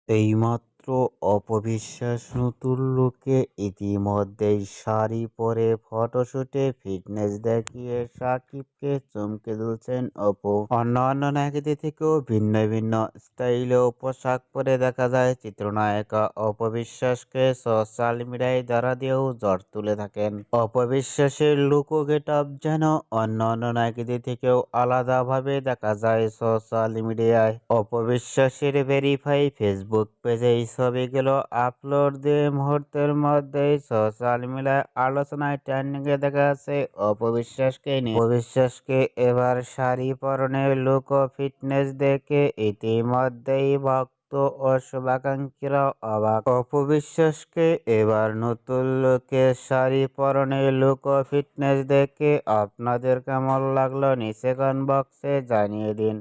এইমাত্র অপবিশ্বাস নতুন লুকে ইতিমধ্যেই শাড়ি পরে ফটোশুটে ফিটনেস দেখিয়ে সাকিবকে চমকে দিয়েছেন অপু। অন্যান্য নায়িকাদের থেকেও ভিন্ন ভিন্ন স্টাইলেও পোশাক পরে দেখা যায় চিত্রনায়িকা অপবিশ্বাসকে সোশ্যাল মিডিয়ায় দ্বারা দিয়েও ঝড় তুলে থাকেন। অপবিশ্বাসের লুক ও গেটআপ যেন অন্যান্য নায়িকাদের থেকেও আলাদাভাবে দেখা যায় সোশ্যাল মিডিয়ায়। অপবিশ্বাসের ভেরিফাই ফেসবুক পেজে এই ছবিগুলো আপলোড দিয়ে মুহূর্তের মধ্যেই সোশ্যাল মিডিয়ায় আলোচনায় ট্রেন্ডিংয়ে দেখা যাচ্ছে অপবিশ্বাসকে নিয়ে। অপবিশ্বাসকে এবার শাড়ি পরনের লুক ও ফিটনেস দেখে ইতিমধ্যেই ভক্ত ও শুভাকাঙ্ক্ষীরা অবাক। অপবিশ্বাসকে এবার নতুন লুকে শাড়ি পরনের লুক ও ফিটনেস দেখে আপনাদের কেমন লাগলো নিচে কমেন্ট বক্সে জানিয়ে দিন।